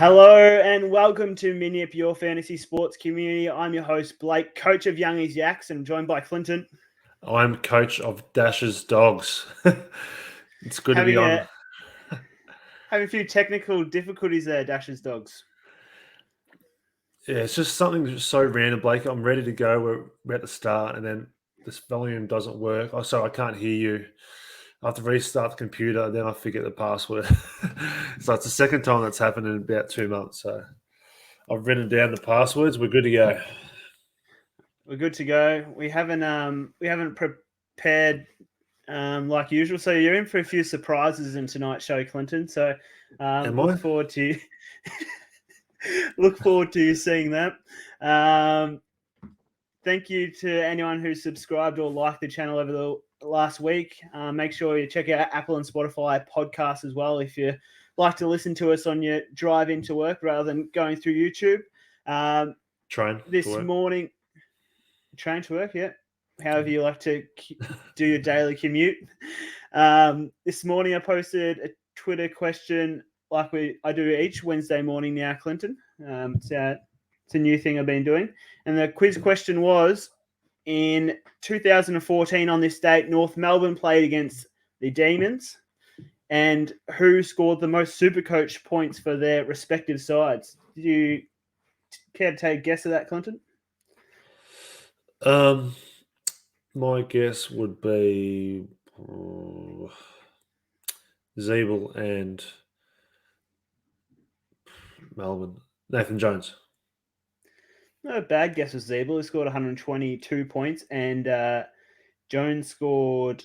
Hello and welcome to Minip, your fantasy sports community. I'm your host, Blake, coach of Youngy's Yaks, and joined by Clinton. I'm coach of Dash's Dogs. It's good to be on. Having a few technical difficulties there, Dash's Dogs. Yeah, it's just something that's so random, Blake. I'm ready to go. We're at the start, and then this volume doesn't work. Oh, sorry, I can't hear you. I have to restart the computer, then I forget the password. So it's the second time that's happened in about 2 months. So I've written down the passwords. We're good to go. We're good to go. We haven't prepared like usual, so you're in for a few surprises in tonight's show, Clinton. So Am look I? forward to look forward to you seeing that. Thank you to anyone who subscribed or liked the channel over the last week. Make sure you check out Apple and Spotify podcasts as well if you like to listen to us on your drive into work rather than going through YouTube. Train This to work. morning, train to work, yeah. However you like to do your daily commute. This morning I posted a Twitter question like I do each Wednesday morning now, Clinton. It's a new thing I've been doing. And the quiz question was, in 2014 on this date, North Melbourne played against the Demons. And who scored the most Supercoach points for their respective sides? Did you care to take a guess at that, Clinton? My guess would be Zeeble and Melbourne. Nathan Jones. Not a bad guess was Zeeble. He scored 122 points, and Jones scored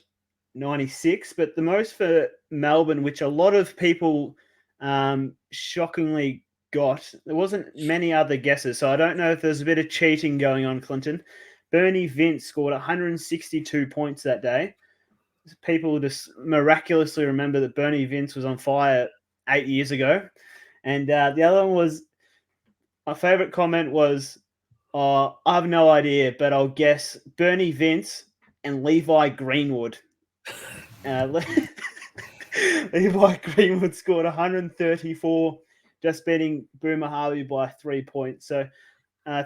96. But the most for Melbourne, which a lot of people shockingly got, there wasn't many other guesses. So I don't know if there's a bit of cheating going on, Clinton. Bernie Vince scored 162 points that day. People just miraculously remember that Bernie Vince was on fire 8 years ago. And the other one was, my favorite comment was, I have no idea, but I'll guess Bernie Vince and Levi Greenwood. Levi Greenwood scored 134, just beating Boomer Harvey by 3 points. So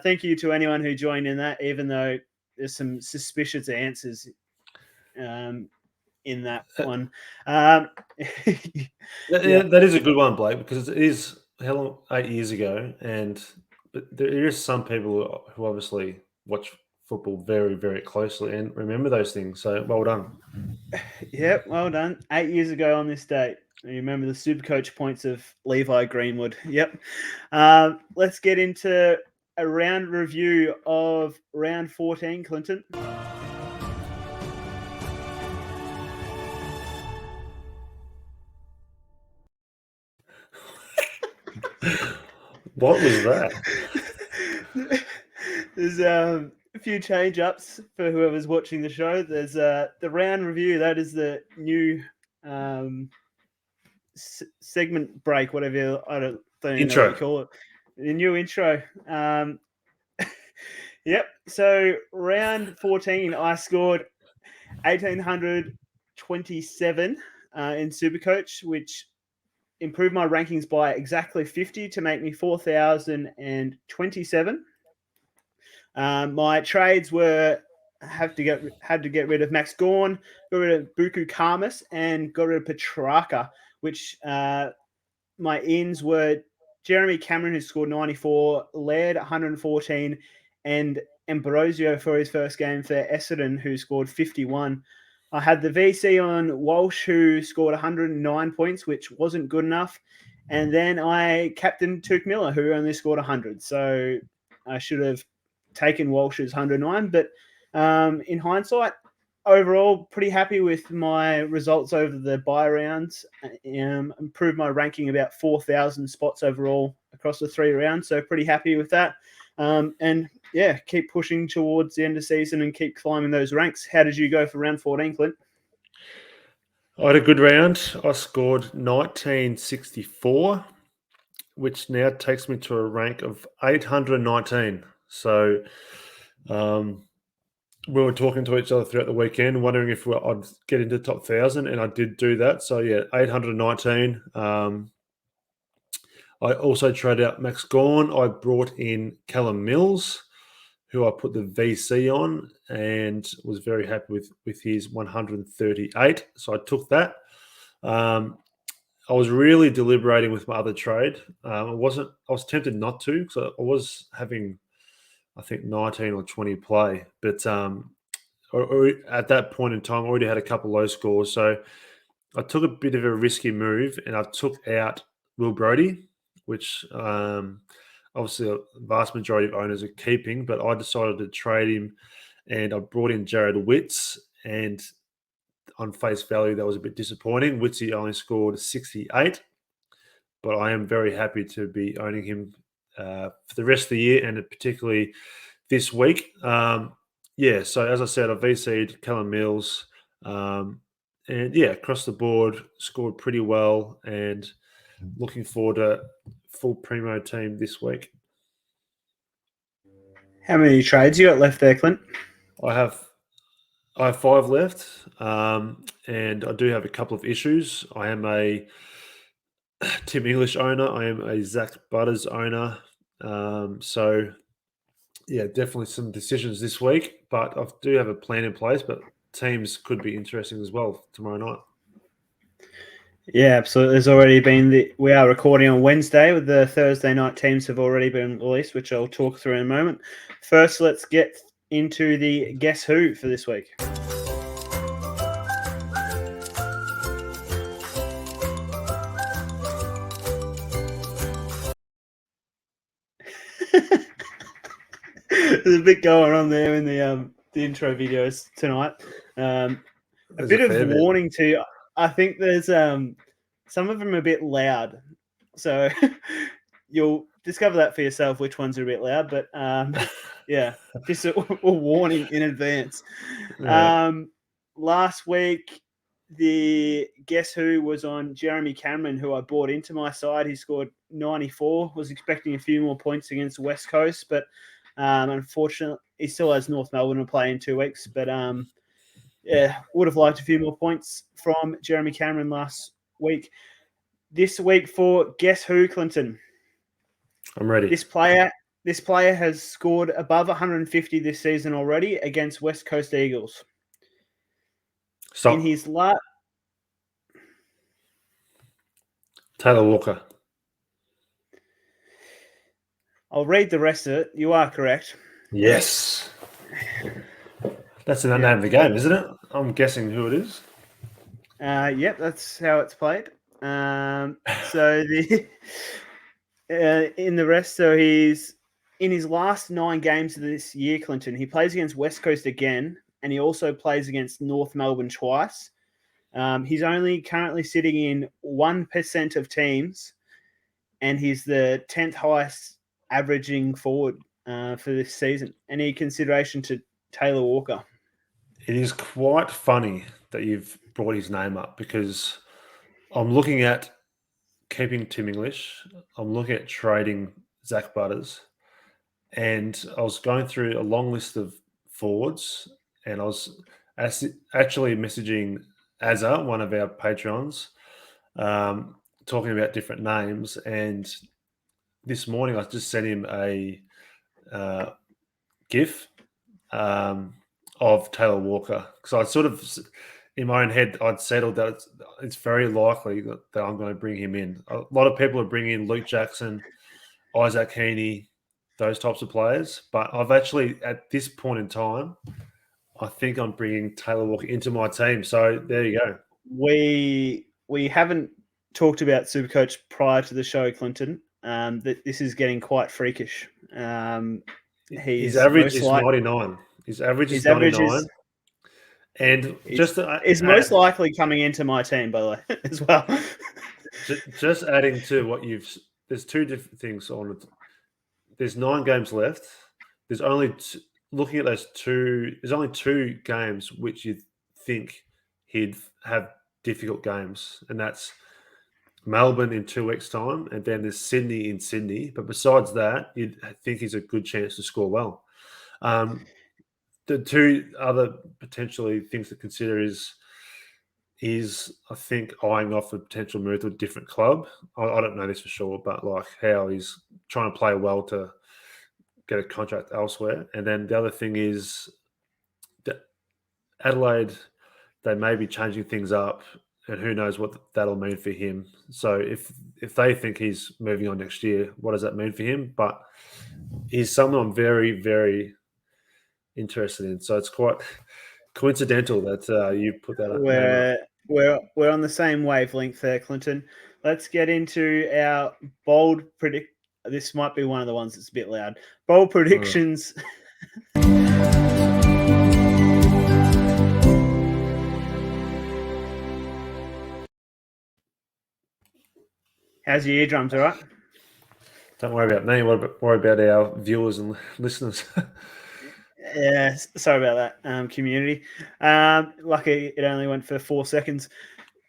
thank you to anyone who joined in that, even though there's some suspicious answers in that one. That is a good one, Blake, because it is 8 years ago, but there is some people who obviously watch football very, very closely and remember those things. So well done. Yep, well done. 8 years ago on this date. You remember the Supercoach points of Levi Greenwood. Yep. Let's get into a round review of round 14, Clinton. What was that? There's a few change ups for whoever's watching the show. There's the round review. That is the new segment break, whatever. I don't even know what you call it. The new intro. Yep. So round 14, I scored 1,827 in Supercoach, which improved my rankings by exactly 50 to make me 4,027. My trades had to get rid of Max Gorn, got rid of Buku Karmas, and got rid of Petrarca, which my ins were Jeremy Cameron, who scored 94, Laird 114, and Ambrosio for his first game for Essendon, who scored 51. I had the VC on Walsh, who scored 109 points, which wasn't good enough. And then I captained Tuke Miller, who only scored 100. So I should have taken Walsh's 109. But in hindsight, overall, pretty happy with my results over the bye rounds. Improved my ranking about 4,000 spots overall across the 3 rounds. So pretty happy with that. And yeah, keep pushing towards the end of season and keep climbing those ranks. How did you go for round 14, Clint? I had a good round. I scored 1964, which now takes me to a rank of 819. So we were talking to each other throughout the weekend, wondering if I'd get into the top 1,000, and I did do that. So yeah, 819. I also traded out Max Gawn. I brought in Callum Mills, who I put the VC on, and was very happy with his 138. So I took that. I was really deliberating with my other trade. I was tempted not to because I was having, I think, 19 or 20 play, but at that point in time, I already had a couple low scores. So I took a bit of a risky move and I took out Will Brodie, which obviously a vast majority of owners are keeping, but I decided to trade him and I brought in Jared Witts. And on face value, that was a bit disappointing. Wittsy only scored 68, but I am very happy to be owning him for the rest of the year and particularly this week. So as I said, I VC'd Callum Mills. And across the board, scored pretty well and looking forward to full primo team this week. How many trades you got left there, Clint? I have 5 left, and I do have a couple of issues. I am a Tim English owner. I am a Zach Butters owner. Definitely some decisions this week, but I do have a plan in place, but teams could be interesting as well tomorrow night. Yeah, absolutely. There's already been we are recording on Wednesday, with the Thursday night teams have already been released, which I'll talk through in a moment. First, let's get into the Guess Who for this week. There's a bit going on there in the intro videos tonight. A bit of warning too. I think there's some of them are a bit loud, so you'll discover that for yourself which ones are a bit loud. But just a warning in advance. Yeah. Last week, the Guess Who was on Jeremy Cameron, who I brought into my side. He scored 94. Was expecting a few more points against West Coast, but unfortunately, he still has North Melbourne to play in 2 weeks. But would have liked a few more points from Jeremy Cameron last week. This week for Guess Who, Clinton. I'm ready. This player has scored above 150 this season already against West Coast Eagles. Stop. In his last... Taylor Walker. I'll read the rest of it. You are correct. Yes. That's the name of the game, isn't it? I'm guessing who it is. Yep, that's how it's played. So the in the rest, so he's in his last 9 games of this year, Clinton. He plays against West Coast again, and he also plays against North Melbourne twice. He's only currently sitting in 1% of teams, and he's the 10th highest averaging forward for this season. Any consideration to Taylor Walker? It is quite funny that you've brought his name up because I'm looking at keeping Tim English. I'm looking at trading Zach Butters. And I was going through a long list of forwards and I was actually messaging Azza, one of our patrons, talking about different names. And this morning I just sent him a GIF of Taylor Walker. So I sort of, in my own head, I'd settled that it's very likely that I'm going to bring him in. A lot of people are bringing in Luke Jackson, Isaac Heaney, those types of players. But I've actually, at this point in time, I think I'm bringing Taylor Walker into my team. So there you go. We haven't talked about Supercoach prior to the show, Clinton. That this is getting quite freakish. His average is 99. His average is 99. And is most likely coming into my team, by the way, as well. Just adding to what there's 2 different things on it. There's 9 games left. There's only looking at those 2. There's only 2 games which you think he'd have difficult games, and that's Melbourne in 2 weeks' time, and then there's Sydney in Sydney. But besides that, you'd think he's a good chance to score well. The 2 other potentially things to consider is he's, I think, eyeing off a potential move to a different club. I don't know this for sure, but like how he's trying to play well to get a contract elsewhere. And then the other thing is that Adelaide, they may be changing things up, and who knows what that'll mean for him. So if they think he's moving on next year, what does that mean for him? But he's someone I'm very, very interested in. So it's quite coincidental that you put that name up. We're on the same wavelength there, Clinton. Let's get into our bold predict. This might be one of the ones that's a bit loud. Bold predictions. How's your eardrums, all right? Don't worry about me. Worry about our viewers and listeners. Yeah, sorry about that, community. Lucky it only went for 4 seconds.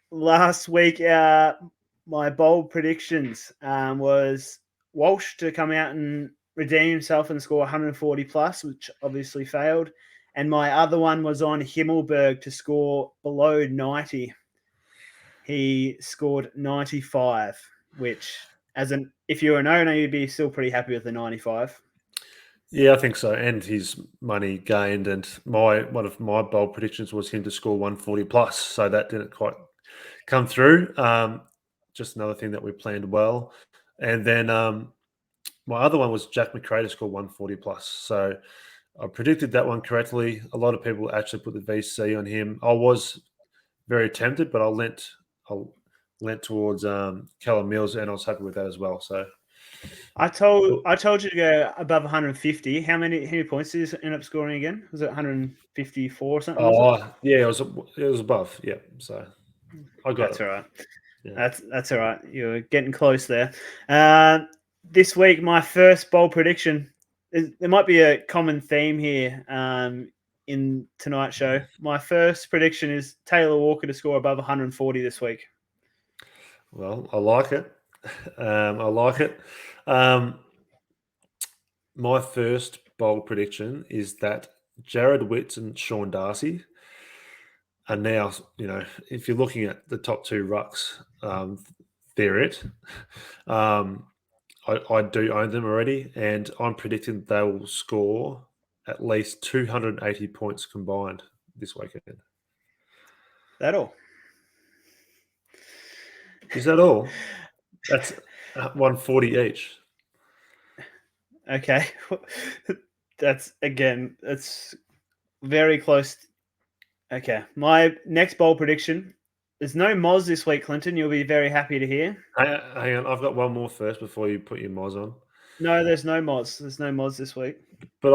Last week, my bold predictions was Walsh to come out and redeem himself and score 140 plus, which obviously failed. And my other one was on Himmelberg to score below 90. He scored 95, which, if you're an owner, you'd be still pretty happy with the 95. Yeah, I think so. And his money gained. And one of my bold predictions was him to score 140 plus. So that didn't quite come through. Just another thing that we planned well. And then my other one was Jack McRae to score 140 plus. So I predicted that one correctly. A lot of people actually put the VC on him. I was very tempted, but I lent towards Callum Mills, and I was happy with that as well. So I told you to go above 150. How many points did you end up scoring again? Was it 154 or something? Yeah, it was above. Yeah, so I got That's it. all right. Yeah. That's all right. You're getting close there. This week, my first bold prediction. There might be a common theme here in tonight's show. My first prediction is Taylor Walker to score above 140 this week. Well, I like it. I like it. My first bold prediction is that Jared Witts and Sean Darcy are now, if you're looking at the top two rucks, they're it. I do own them already, and I'm predicting they will score at least 280 points combined this weekend. That all? Is that all? That's 140 each. Okay. That's very close. Okay. My next bold prediction. There's no Moz this week, Clinton. You'll be very happy to hear. Hang on. I've got one more first before you put your Moz on. No, there's no Moz. There's no Moz this week. But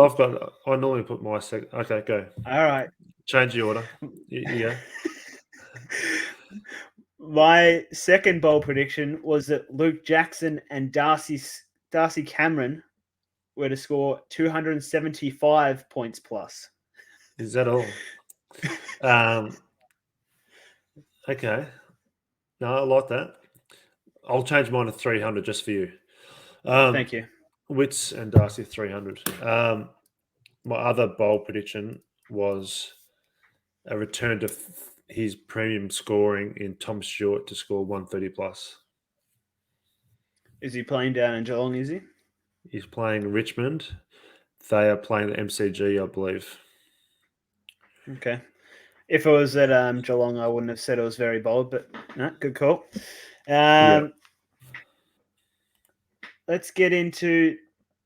I normally put my second. Okay, go. All right. Change the order. You go. My second bold prediction was that Luke Jackson and Darcy Cameron were to score 275 points plus. Is that all? Okay. No, I like that. I'll change mine to 300 just for you. Thank you. Witts and Darcy 300. My other bold prediction was a return to his premium scoring in Tom Stewart to score 130 plus. Is he playing down in Geelong, is he? He's playing Richmond. They are playing the MCG, I believe. Okay. If it was at Geelong, I wouldn't have said it was very bold, but no, good call. Let's get into.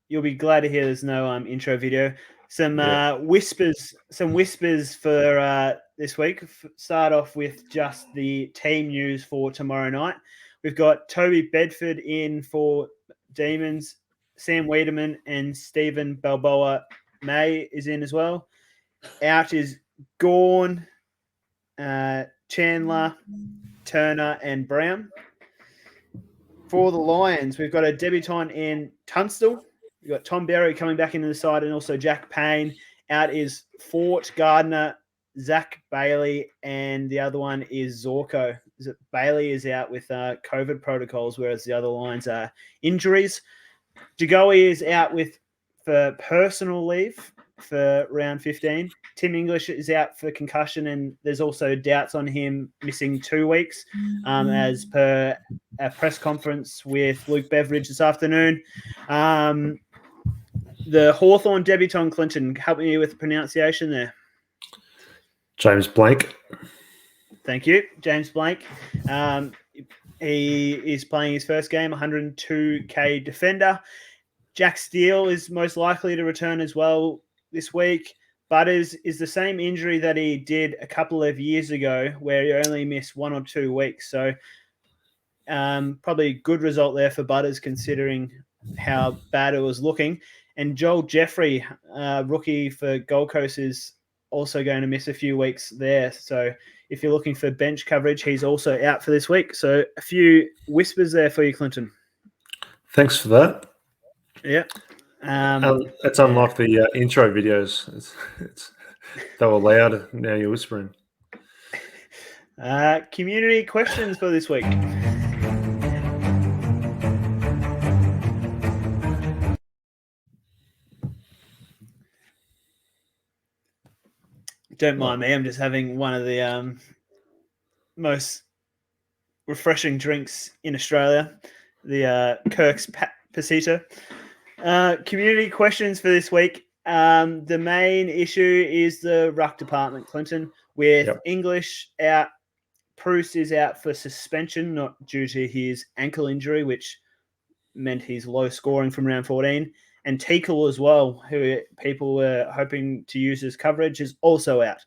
You'll be glad to hear there's no intro video. Some whispers for this week. Start off with just the team news for tomorrow night. We've got Toby Bedford in for Demons. Sam Wiedemann and Stephen Balboa May is in as well. Out is Gawn, Chandler, Turner, and Brown. For the Lions, we've got a debutant in Tunstall. We've got Tom Berry coming back into the side, and also Jack Payne. Out is Fort, Gardner, Zach Bailey, and the other one is Zorko. Bailey is out with COVID protocols, whereas the other lines are injuries. Jagoe is out for personal leave. for round 15. Tim English is out for concussion, and there's also doubts on him missing 2 weeks, as per a press conference with Luke Beveridge this afternoon. The Hawthorn debutant, Clinton, help me with the pronunciation there. James Blank. Thank you, James Blank. He is playing his first game, 102k defender. Jack Steele is most likely to return as well this week. Butters is the same injury that he did a couple of years ago, where he only missed 1 or 2 weeks. So probably a good result there for Butters, considering how bad it was looking. And Joel Jeffrey, rookie for Gold Coast, is also going to miss a few weeks there. So if you're looking for bench coverage, he's also out for this week. So a few whispers there for you, Clinton. Thanks for that. Yeah. It's unlike the intro videos. They were loud. Now you're whispering. Community questions for this week. Don't mind me. I'm just having one of the most refreshing drinks in Australia, the Kirk's Pasita. Community questions for this week. The main issue is the ruck department, Clinton, with English out. Bruce is out for suspension, not due to his ankle injury, which meant he's low scoring from round 14. And Teakle as well, who people were hoping to use as coverage, is also out.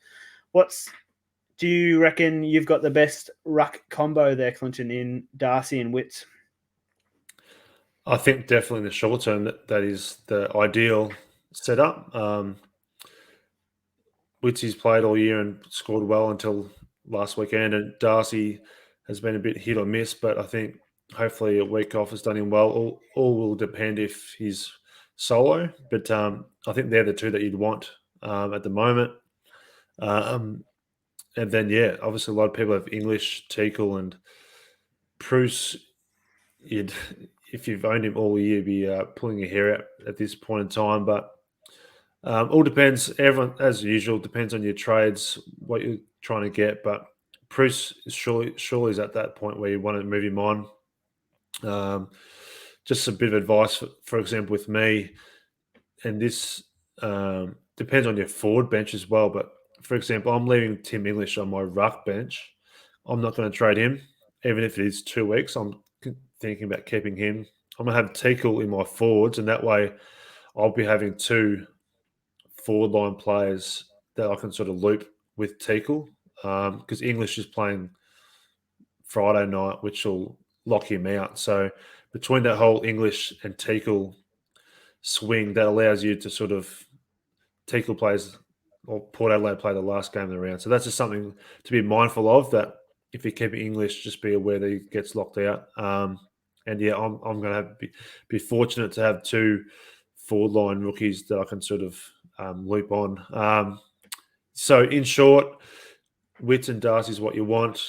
Do you reckon you've got the best ruck combo there, Clinton, in Darcy and Witts? I think definitely in the short term that is the ideal setup. Witsy's played all year and scored well until last weekend, and Darcy has been a bit hit or miss, but I think hopefully a week off has done him well. All will depend if he's solo, but I think they're the two that you'd want at the moment. And then, obviously a lot of people have English, Teakle, and Bruce. If you've owned him all year, you'd be pulling your hair out at this point in time. But all depends. Everyone, as usual, depends on your trades, what you're trying to get. But Bruce is surely is at that point where you want to move him on. Just a bit of advice, for example, with me, and this depends on your forward bench as well. But for example, I'm leaving Tim English on my ruck bench. I'm not going to trade him, even if it is 2 weeks. I'm thinking about keeping him. I'm going to have Teakle in my forwards, and that way I'll be having 2 forward line players that I can sort of loop with Teakle, because English is playing Friday night, which will lock him out. So between that whole English and Teakle swing, that allows you to sort of Teakle plays, or Port Adelaide play the last game of the round. So that's just something to be mindful of, that if you keep it English, just be aware that he gets locked out. I'm going to be fortunate to have 2 forward line rookies that I can sort of loop on. So in short, Witts and Darcy is what you want.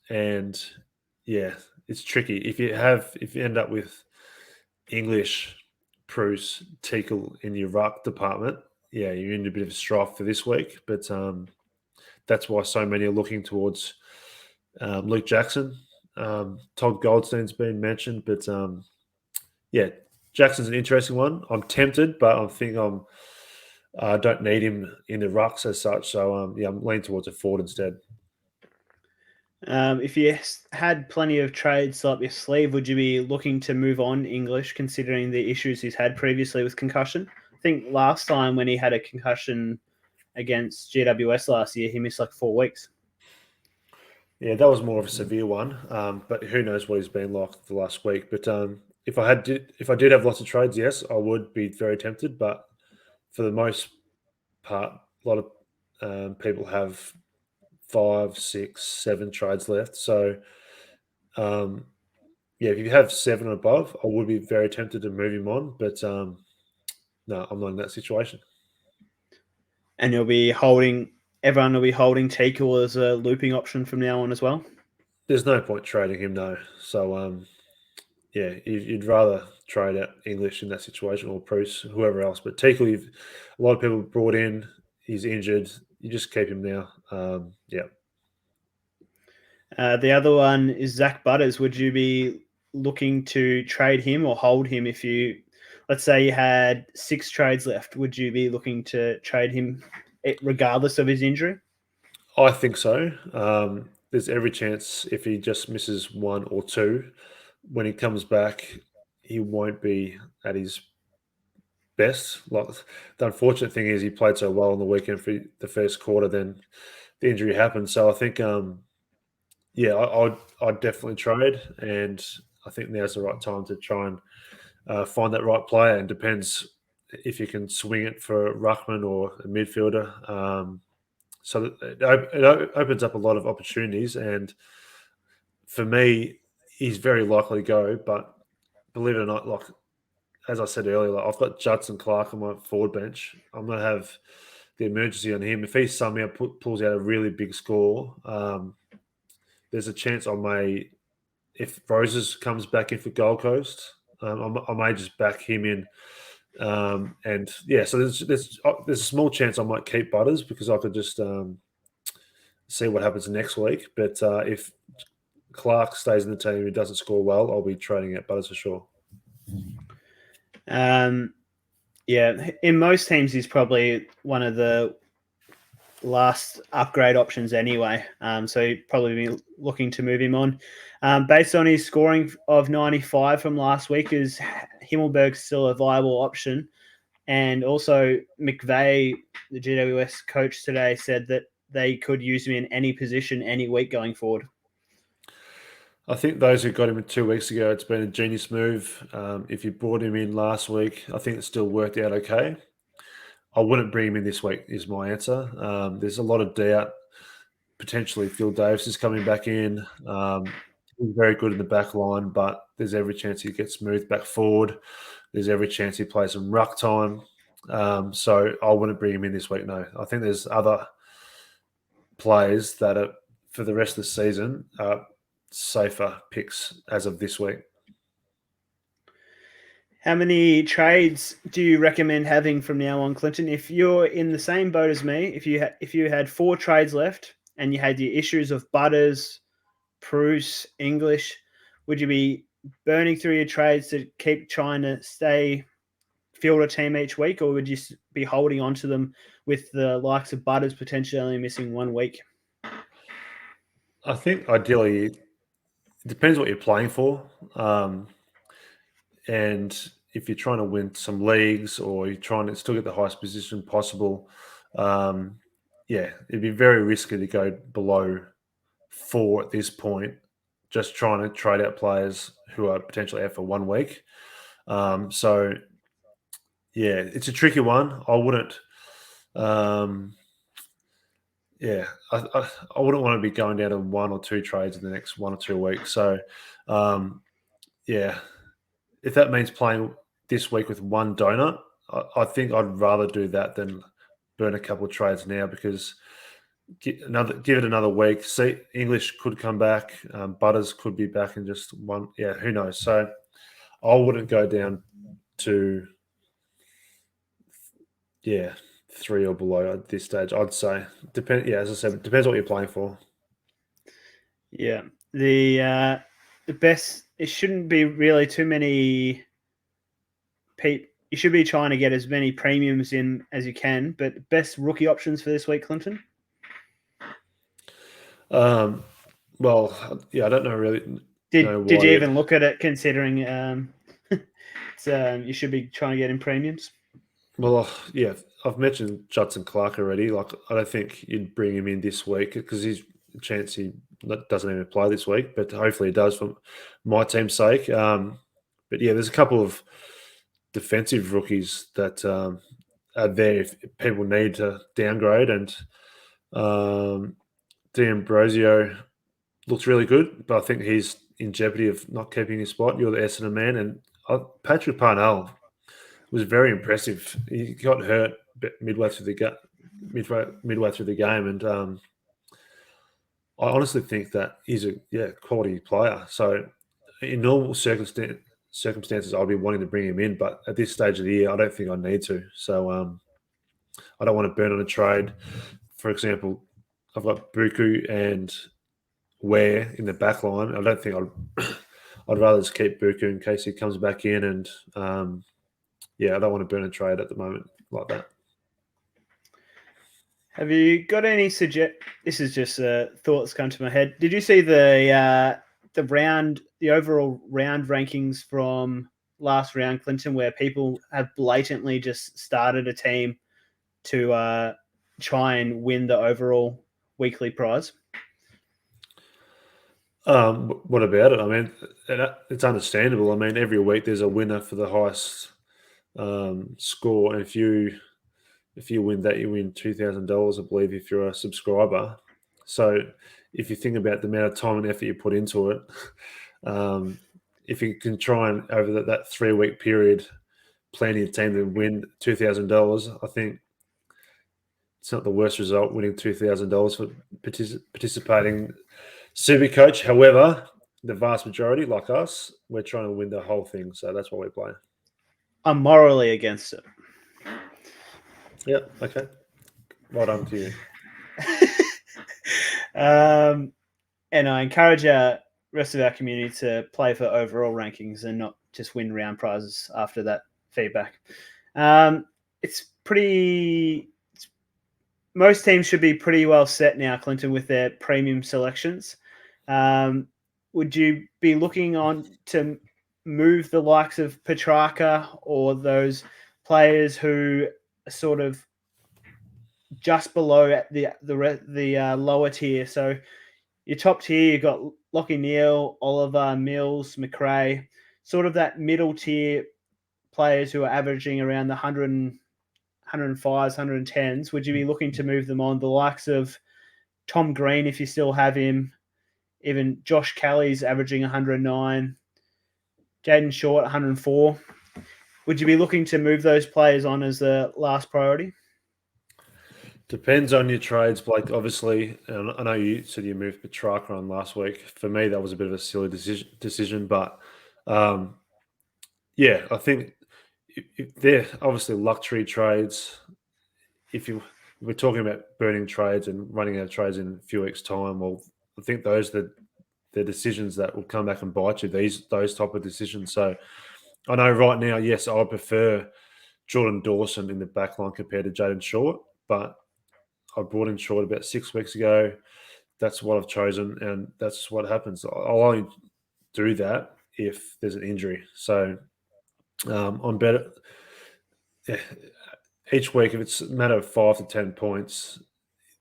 And yeah, it's tricky. If you end up with English, Bruce, Teakle in your ruck department, you're in a bit of a strife for this week. But that's why so many are looking towards Luke Jackson. Todd Goldstein's been mentioned, but Jackson's an interesting one. I'm tempted, but I think I don't need him in the rucks as such. So I'm leaning towards a forward instead. If you had plenty of trades up your sleeve, would you be looking to move on English, considering the issues he's had previously with concussion? I think last time when he had a concussion against GWS last year, he missed like 4 weeks. Yeah, that was more of a severe one. But who knows what he's been like the last week. But if I did have lots of trades, yes, I would be very tempted. But for the most part, a lot of people have 5, 6, 7 trades left. So, if you have 7 above, I would be very tempted to move him on. But no, I'm not in that situation. And everyone will be holding Teakle as a looping option from now on as well? There's no point trading him, no. So, you'd rather trade out English in that situation, or Bruce, whoever else. But Tickle, a lot of people brought in. He's injured. You just keep him now. Yeah. The other one is Zach Butters. Would you be looking to trade him or hold him if you, let's say you had 6 trades left? Would you be looking to trade him regardless of his injury? I think so. There's every chance if he just misses 1 or 2, when he comes back, he won't be at his best. Like, the unfortunate thing is he played so well on the weekend for the first quarter, then the injury happened. So I think, yeah, I'd definitely trade, and I think now's the right time to try and find that right player. And depends if you can swing it for a ruckman or a midfielder. So it opens up a lot of opportunities, and for me, he's very likely to go. But believe it or not, like as I said earlier, like I've got Judson Clark on my forward bench. I'm going to have the emergency on him. If he somehow pulls out a really big score, there's a chance I may, if Roses comes back in for Gold Coast, I may just back him in. And yeah, so there's a small chance I might keep Butters because I could just see what happens next week. But if Clark stays in the team and doesn't score well, I'll be trading out Butters for sure. Yeah, in most teams, he's probably one of the last upgrade options anyway. So you'd probably be looking to move him on. Based on his scoring of 95 from last week, is Himmelberg still a viable option? And also, McVeigh, the GWS coach today, said that they could use him in any position, any week going forward. I think those who got him 2 weeks ago, it's been a genius move. If you brought him in last week, I think it still worked out okay. I wouldn't bring him in this week, is my answer. There's a lot of doubt. Potentially Phil Davis is coming back in. He's very good in the back line, but there's every chance he gets moved back forward. There's every chance he plays some ruck time. So I wouldn't bring him in this week, no. I think there's other players that are, for the rest of the season, safer picks as of this week. How many trades do you recommend having from now on, Clinton? If you're in the same boat as me, if you had 4 trades left and you had the issues of Butters, Bruce, English, would you be burning through your trades to keep trying to field a team each week, or would you be holding on to them with the likes of Butters potentially only missing 1 week? I think ideally, it depends what you're playing for. And if you're trying to win some leagues or you're trying to still get the highest position possible, yeah, it'd be very risky to go below 4 at this point, just trying to trade out players who are potentially out for 1 week. So, yeah, it's a tricky one. I wouldn't. Yeah, I wouldn't want to be going down to 1 or 2 trades in the next 1 or 2 weeks. So, yeah, if that means playing this week with 1 donut, I think I'd rather do that than burn a couple of trades now, because give it another week. See, English could come back, Butters could be back in just 1. Yeah, who knows? So I wouldn't go down to 3 or below at this stage. I'd say Yeah, as I said, it depends what you're playing for. Yeah, the best. It shouldn't be really too many. You should be trying to get as many premiums in as you can. But best rookie options for this week, Clinton. Well, yeah, I don't know really. Did you even look at it, considering you should be trying to get in premiums? Well, yeah, I've mentioned Judson Clark already. Like, I don't think you'd bring him in this week because he's a chance he doesn't even play this week, but hopefully he does for my team's sake. But yeah, there's a couple of defensive rookies that are there if people need to downgrade, and D'Ambrosio looks really good, but I think he's in jeopardy of not keeping his spot. You're the Essendon man, and Patrick Parnell was very impressive. He got hurt midway through the game, and I honestly think that he's a quality player. So in normal circumstances, circumstances, I'll be wanting to bring him in. But at this stage of the year, I don't think I need to. So I don't want to burn on a trade. For example, I've got Buku and Ware in the back line. I don't think I'd rather just keep Buku in case he comes back in. And I don't want to burn a trade at the moment like that. Have you got any This is just thoughts come to my head. Did you see the overall round rankings from last round, Clinton, where people have blatantly just started a team to try and win the overall weekly prize? What about it? I mean, it's understandable. I mean, every week there's a winner for the highest score, and if you win that, you win $2,000, I believe, if you're a subscriber. So if you think about the amount of time and effort you put into it, if you can try and over that 3-week period plan your team to win $2,000, I think it's not the worst result, winning $2,000 for participating Supercoach. However, the vast majority, like us, we're trying to win the whole thing, so that's why we're playing. I'm morally against it. Yep. Okay. Well done to you. And I encourage the rest of our community to play for overall rankings and not just win round prizes after that feedback. Most teams should be pretty well set now, Clinton, with their premium selections. Would you be looking on to move the likes of Petrarca or those players who are sort of just below at the lower tier? So your top tier, you've got Lockie Neal, Oliver, Mills, McRae, sort of that middle tier players who are averaging around the 105s, 110s. Would you be looking to move them on? The likes of Tom Green, if you still have him, even Josh Kelly's averaging 109, Jaden Short 104. Would you be looking to move those players on as the last priority? Depends on your trades, Blake. Obviously, and I know you said you moved Petrarca on last week. For me, that was a bit of a silly decision, but I think if they're obviously luxury trades. If we're talking about burning trades and running out of trades in a few weeks' time, well, I think those are the decisions that will come back and bite you. Those type of decisions. So I know right now, yes, I prefer Jordan Dawson in the back line compared to Jaden Short, but I brought in Short about 6 weeks ago. That's what I've chosen, and that's what happens. I'll only do that if there's an injury. So I'm better. Yeah, each week, if it's a matter of 5 to 10 points,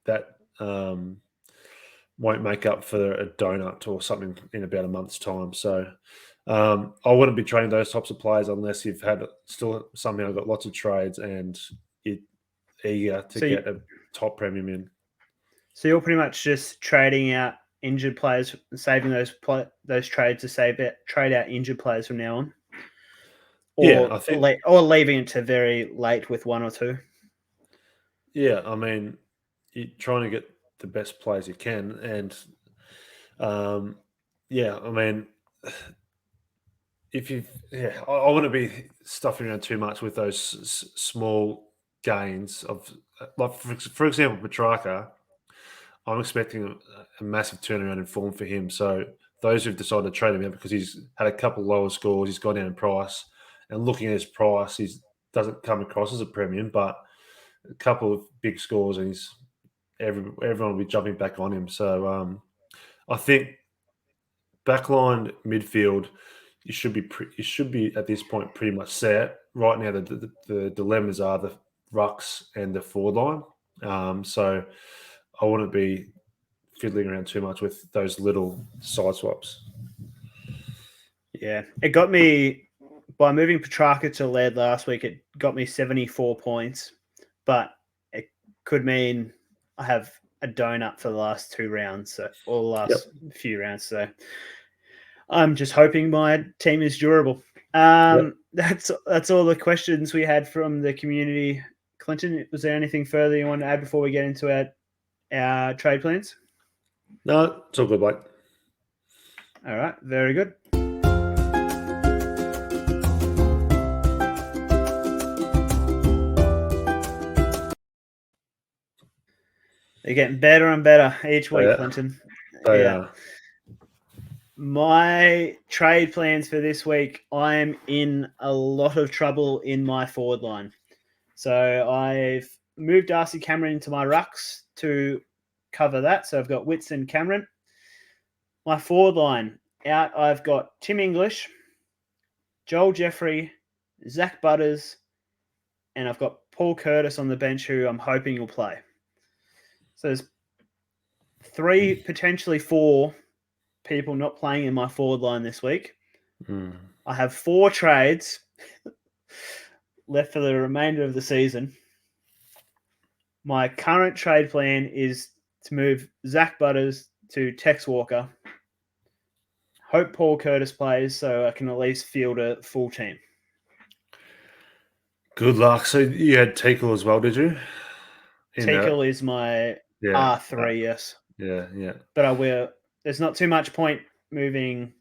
that won't make up for a donut or something in about a month's time. So I wouldn't be trading those types of players unless you've had still somehow got lots of trades and you're eager to get a top premium in. So you're pretty much just trading out injured players, saving those trades to trade out injured players from now on. Or, I think, or leaving it to very late with one or two. Yeah, I mean, you're trying to get the best players you can, and I mean, I wouldn't be stuffing around too much with those small gains of, like, for example, Petrarca. I'm expecting a massive turnaround in form for him. So those who've decided to trade him out because he's had a couple lower scores, he's gone down in price, and looking at his price, he doesn't come across as a premium, but a couple of big scores, and everyone will be jumping back on him. So I think backline midfield, you should be at this point pretty much set. Right now, the dilemmas are the rucks and the forward line. So I wouldn't be fiddling around too much with those little side swaps. Yeah, it got me by moving Petrarca to lead last week. It got me 74 points, but it could mean I have a donut for the last 2 rounds, or the last few rounds. So I'm just hoping my team is durable. That's all the questions we had from the community. Clinton, was there anything further you want to add before we get into our trade plans? No, it's all good, Blake. All right, very good. They're getting better and better each week, They, Clinton. they Yeah. are. My trade plans for this week, I'm in a lot of trouble in my forward line. So I've moved Darcy Cameron into my rucks to cover that. So I've got Whitson Cameron. My forward line out, I've got Tim English, Joel Jeffrey, Zach Butters, and I've got Paul Curtis on the bench who I'm hoping will play. So there's 3, potentially 4 people not playing in my forward line this week. I have 4 trades left for the remainder of the season. My current trade plan is to move Zach Butters to Tex Walker. Hope Paul Curtis plays so I can at least field a full team. Good luck. So you had Tickle as well, did you? Tickle is my R3, yes. Yeah. But I will. There's not too much point moving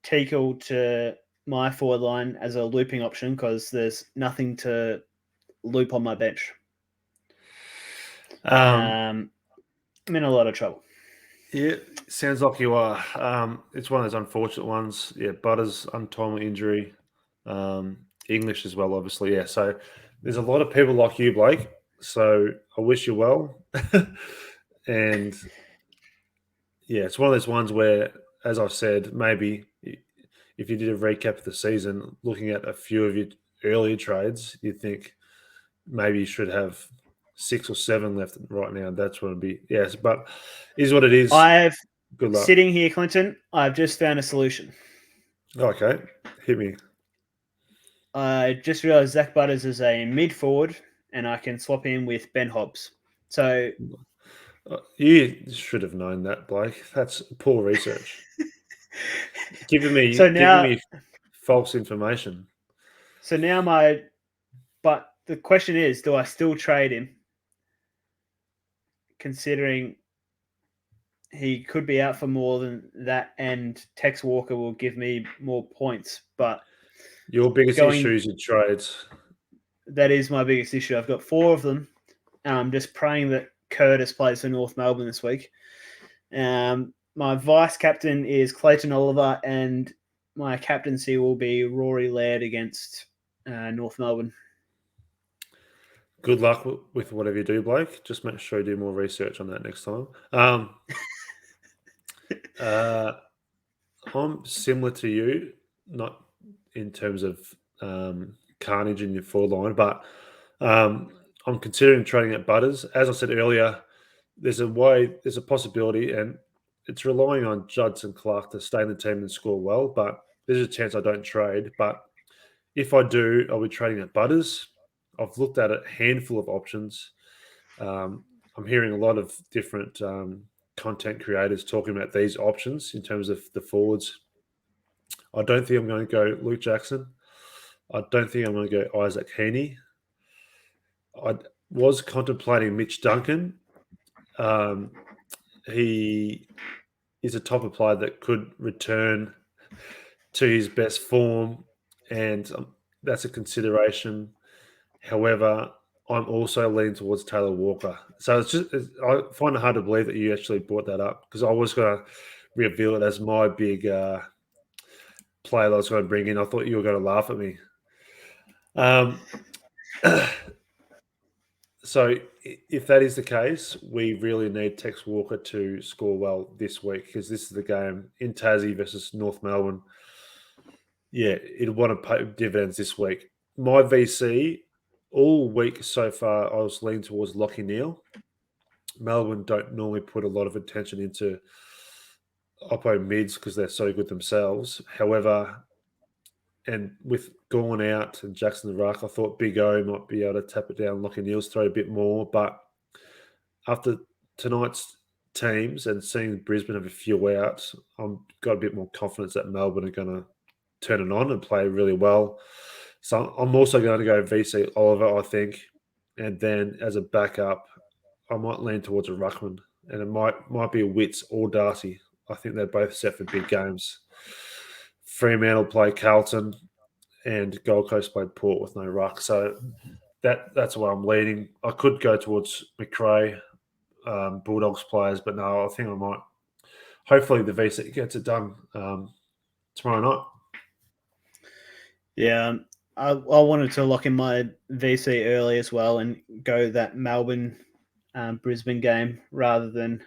Tickle to my forward line as a looping option because there's nothing to loop on my bench. I'm in a lot of trouble. Yeah, sounds like you are. It's one of those unfortunate ones. Yeah, Butters, untimely injury. English as well, obviously. Yeah, so there's a lot of people like you, Blake. So I wish you well. And yeah, it's one of those ones where, as I've said, maybe if you did a recap of the season, looking at a few of your earlier trades, you'd think maybe you should have 6 or 7 left right now. That's what it'd be. Yes, but is what it is. Good luck. Sitting here, Clinton, I've just found a solution. Okay, hit me. I just realised Zach Butters is a mid forward, and I can swap him with Ben Hobbs. So you should have known that, Blake. That's poor research. giving me false information. So now but the question is, do I still trade him? Considering he could be out for more than that, and Tex Walker will give me more points. But your biggest issue is your trades. That is my biggest issue. I've got 4 of them, and I'm just praying that Curtis plays for North Melbourne this week. My vice captain is Clayton Oliver, and my captaincy will be Rory Laird against North Melbourne. Good luck with whatever you do, Blake. Just make sure you do more research on that next time. I'm similar to you, not in terms of carnage in your forward line, but I'm considering trading at Butters. As I said earlier, there's a possibility, and it's relying on Judson Clark to stay in the team and score well, but there's a chance I don't trade. But if I do, I'll be trading at Butters. I've looked at a handful of options. I'm hearing a lot of different content creators talking about these options in terms of the forwards. I don't think I'm going to go Luke Jackson. I don't think I'm going to go Isaac Heaney. I was contemplating Mitch Duncan. He is a top of player that could return to his best form, and that's a consideration. However, I'm also leaning towards Taylor Walker. So I find it hard to believe that you actually brought that up because I was going to reveal it as my big player that I was going to bring in. I thought you were going to laugh at me. So if that is the case, we really need Tex Walker to score well this week because this is the game in Tassie versus North Melbourne. Yeah, it'll want to pay dividends this week. My VC, all week so far, I was leaning towards Lockie Neal. Melbourne don't normally put a lot of attention into Oppo mids because they're so good themselves. However, and with Gorn out and Jackson the Ruck, I thought Big O might be able to tap it down Lockie Neal's throat a bit more. But after tonight's teams and seeing Brisbane have a few out, I've got a bit more confidence that Melbourne are going to turn it on and play really well. So I'm also going to go VC Oliver, I think. And then as a backup, I might lean towards a Ruckman. And it might be a Witts or Darcy. I think they're both set for big games. Fremantle play Carlton and Gold Coast play Port with no Ruck. So that's why I'm leaning. I could go towards McRae. Bulldogs players, but no, I think I might. Hopefully, the VC gets it done tomorrow night. Yeah, I wanted to lock in my VC early as well and go that Melbourne Brisbane game rather than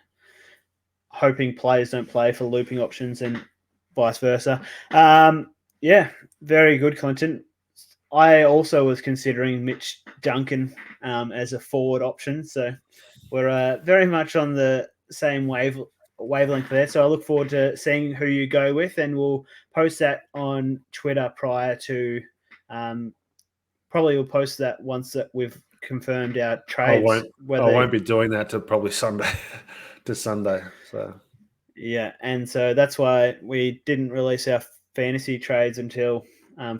hoping players don't play for looping options and vice versa. Yeah, very good, Clinton. I also was considering Mitch Duncan as a forward option, so we're very much on the same wavelength there. So I look forward to seeing who you go with, and we'll post that on Twitter prior to. Probably we'll post that once that we've confirmed our trades. I won't be doing that till probably Sunday to Sunday. So yeah, and so that's why we didn't release our fantasy trades until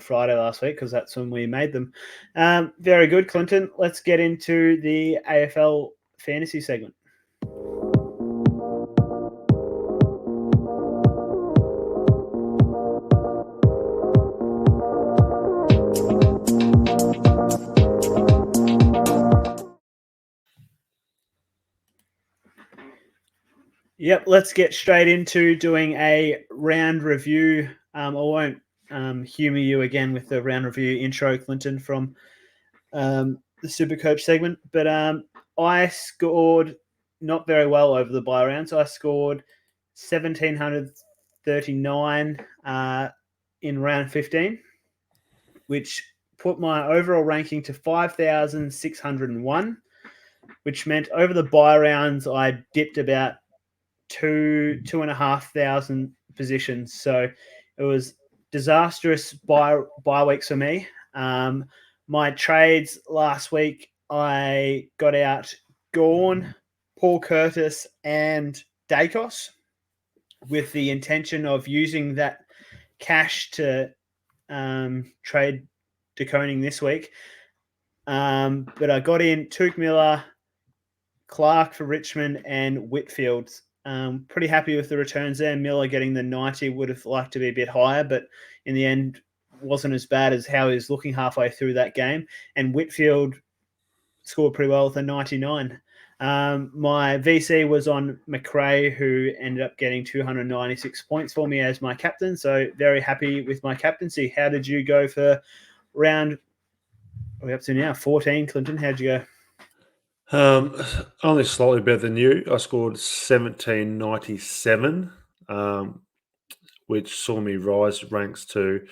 Friday last week, because that's when we made them. Very good, Clinton. Let's get into the AFL fantasy segment. Yep, let's get straight into doing a round review. I won't humour you again with the round review intro, Clinton, from the Supercoach segment, but I scored not very well over the bye rounds. I scored 1,739 in round 15, which put my overall ranking to 5,601, which meant over the bye rounds I dipped about 2,500 positions. So it was disastrous bye weeks for me. My trades last week, I got out Gawn, Paul Curtis, and Dacos with the intention of using that cash to trade De Koning this week. But I got in Tuke Miller, Clark for Richmond, and Whitfield. Pretty happy with the returns there. Miller getting the 90, would have liked to be a bit higher, but in the end wasn't as bad as how he was looking halfway through that game. And Whitfield scored pretty well with a 99. My VC was on McRae, who ended up getting 296 points for me as my captain. So very happy with my captaincy. How did you go for round? We're up to now 14. Clinton, how'd you go? Only slightly better than you. I scored 1797, which saw me rise ranks to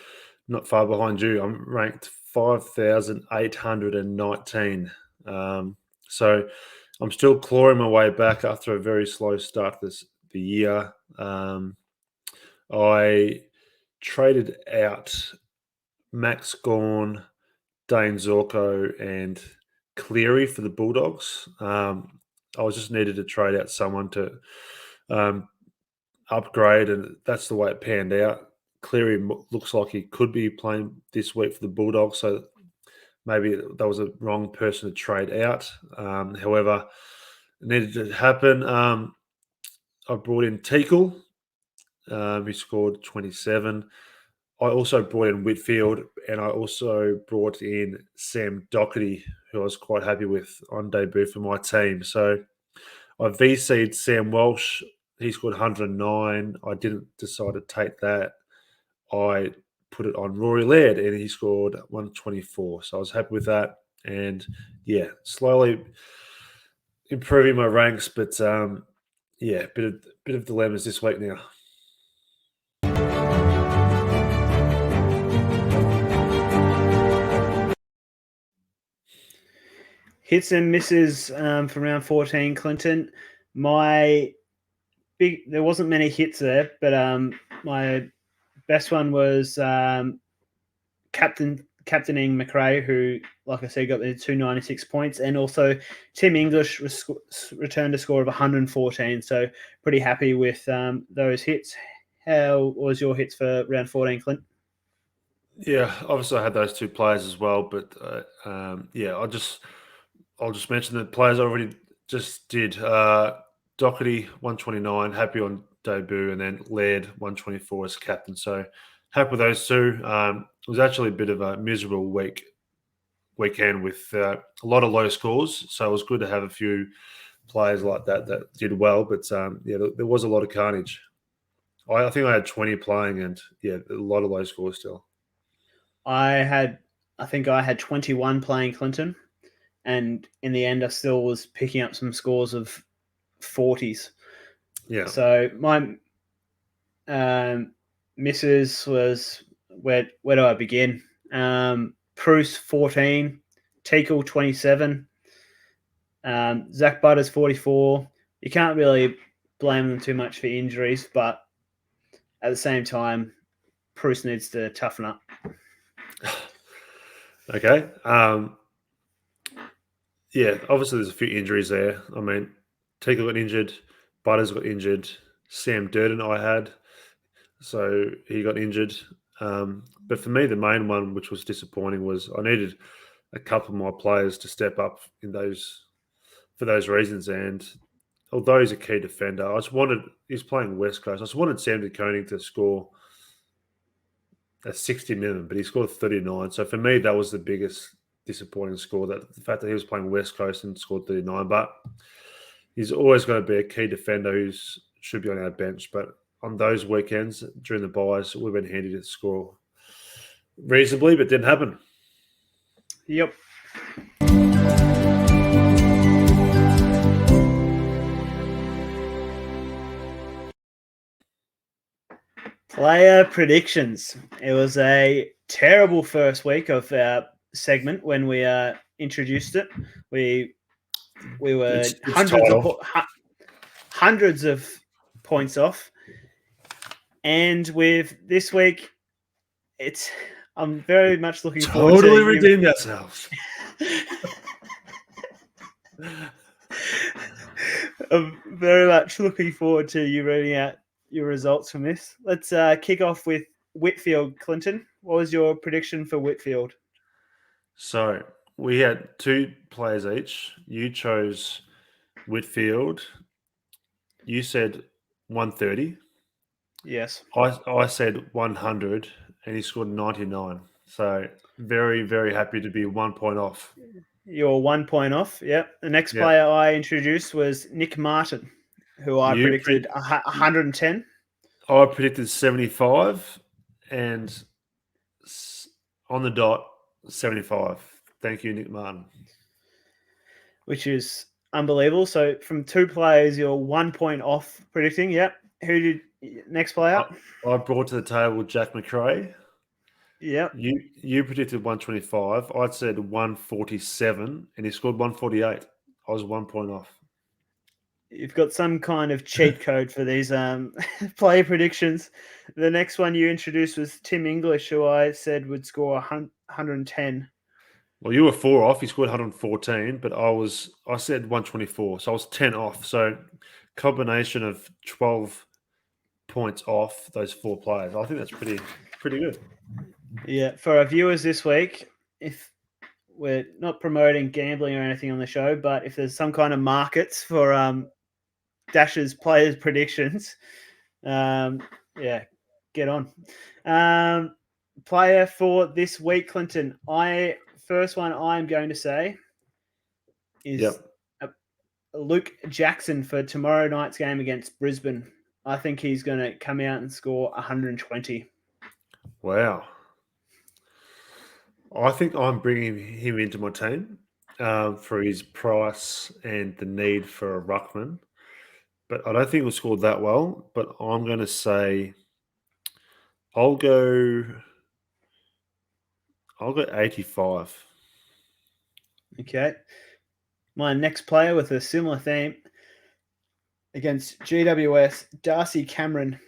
not far behind you. I'm ranked 5,819. So I'm still clawing my way back after a very slow start the year. I traded out Max Gawn, Dane Zorko, and Cleary for the Bulldogs. I was just needed to trade out someone to upgrade, and that's the way it panned out. Cleary looks like he could be playing this week for the Bulldogs, so maybe that was a wrong person to trade out. However, it needed to happen. I brought in Teakle, who scored 27. I also brought in Whitfield, and I also brought in Sam Doherty, who I was quite happy with on debut for my team. So I VC'd Sam Walsh. He scored 109. I didn't decide to take that. I put it on Rory Laird, and he scored 124. So I was happy with that. And yeah, slowly improving my ranks, but yeah, bit of dilemmas this week now. Hits and misses from round 14, Clinton. There wasn't many hits there, but my best one was captaining McRae, who, like I said, got the 296 points, and also Tim English returned a score of 114. So pretty happy with those hits. How was your hits for round 14, Clint? Yeah, obviously I had those two players as well, but yeah, I'll just mention the players I already just did. Doherty 129, happy on debut, and then Laird 124 as captain. So happy with those two. It was actually a bit of a miserable weekend with a lot of low scores, so it was good to have a few players like that did well, but there was a lot of carnage. I think I had 20 playing, and a lot of low scores still. I think I had 21 playing Clinton, and in the end, I still was picking up some scores of 40s. Yeah. So my misses was where do I begin? Bruce 14, Teakle 27, Zach Butters 44. You can't really blame them too much for injuries, but at the same time, Bruce needs to toughen up. Okay. Obviously there's a few injuries there. I mean, Teakle got injured, Butters got injured, Sam Durden I had, so he got injured. But for me, the main one, which was disappointing, was I needed a couple more players to step up for those reasons. And although he's a key defender, he's playing West Coast. I just wanted Sam De Koning to score a 60 minimum, but he scored 39. So for me, that was the biggest disappointing score, that the fact that he was playing West Coast and scored 39. But he's always going to be a key defender who should be on our bench. But on those weekends during the buys, we've been handy to score reasonably, but didn't happen. Yep. Player predictions. It was a terrible first week of our segment when we introduced it. We were It's hundreds of points off, and with this week, I'm very much looking forward to totally redeemed ourselves. I'm very much looking forward to you reading out your results from this. Let's kick off with Whitfield. Clinton, what was your prediction for Whitfield? So we had 2 players each. You chose Whitfield. You said 130. Yes. I said 100, and he scored 99. So very, very happy to be 1 point off. You're 1 point off. Yep. The next player I introduced was Nick Martin, who I predicted 110. I predicted 75, and on the dot, 75. Thank you, Nick Martin. Which is unbelievable. So from 2 players, you're 1 point off predicting. Yep. Who did next player? I brought to the table Jack McRae. Yep. You predicted 125. I said 147, and he scored 148. I was 1 point off. You've got some kind of cheat code for these player predictions. The next one you introduced was Tim English, who I said would score 110. Well, you were 4 off. He scored 114, but I said 124, so I was 10 off. So combination of 12 points off those 4 players. I think that's pretty good. Yeah, for our viewers this week, if we're not promoting gambling or anything on the show, but if there's some kind of markets for Dash's players predictions, get on. Player for this week, Clinton. First one I'm going to say is Luke Jackson for tomorrow night's game against Brisbane. I think he's going to come out and score 120. Wow. I think I'm bringing him into my team for his price and the need for a ruckman. But I don't think he'll score that well. But I'm going to say I'll go 85. Okay. My next player with a similar theme against GWS, Darcy Cameron.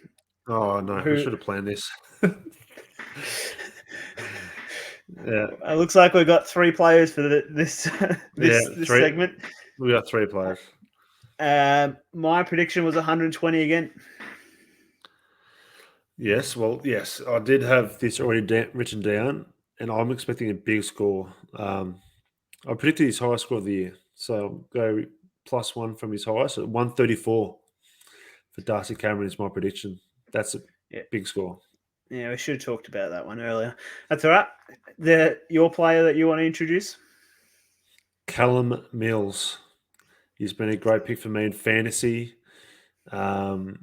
Oh, no. We should have planned this. Yeah. It looks like we've got 3 players for this segment. We got 3 players. My prediction was 120 again. Yes, I did have this already written down, and I'm expecting a big score. I predicted his highest score of the year, so I'll go +1 from his highest. So 134 for Darcy Cameron is my prediction. That's a big score. Yeah, we should have talked about that one earlier. That's all right. Your player that you want to introduce? Callum Mills. He's been a great pick for me in fantasy. I've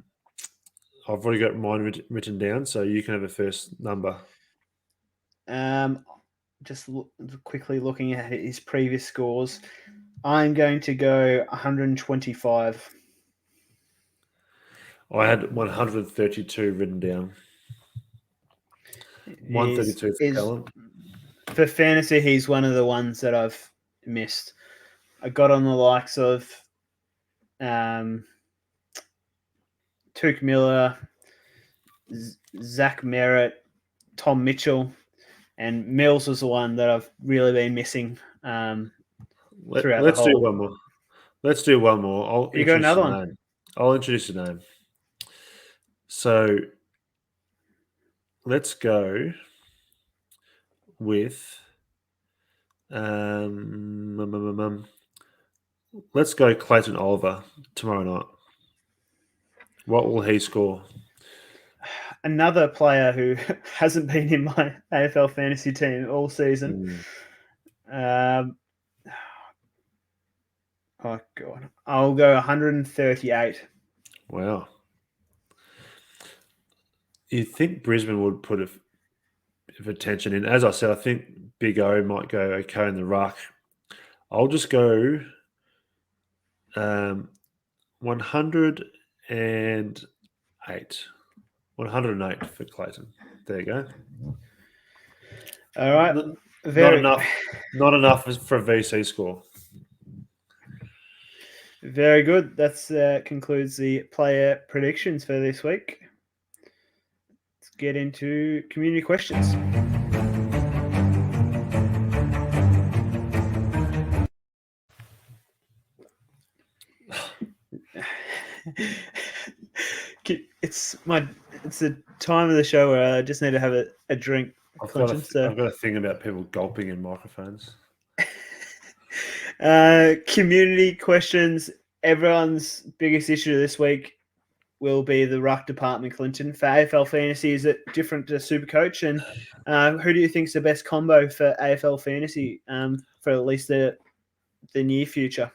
already got mine written down, so you can have a first number. Just quickly looking at his previous scores, I'm going to go 125. I had 132 written down. 132 for Callum. For fantasy, he's one of the ones that I've missed. I got on the likes of Tuke Miller, Zach Merritt, Tom Mitchell, and Mills was the one that I've really been missing throughout the whole. Do one more. Let's do one more. I'll you got another one? Name. I'll introduce a name. So let's go with let's go Clayton Oliver tomorrow night. What will he score? Another player who hasn't been in my AFL fantasy team all season. Oh God, I'll go 138. Wow. You'd think Brisbane would put a bit of attention in. As I said, I think Big O might go okay in the ruck. I'll just go 108. 108 for Clayton. There you go. All right. Not enough for a VC score. Very good. That concludes the player predictions for this week. Let's get into community questions. It's the time of the show where I just need to have a drink. I've got a thing about people gulping in microphones. Community questions. Everyone's biggest issue this week will be the ruck department, Clinton. For AFL Fantasy, is it different to Supercoach? And who do you think is the best combo for AFL Fantasy for at least the near future?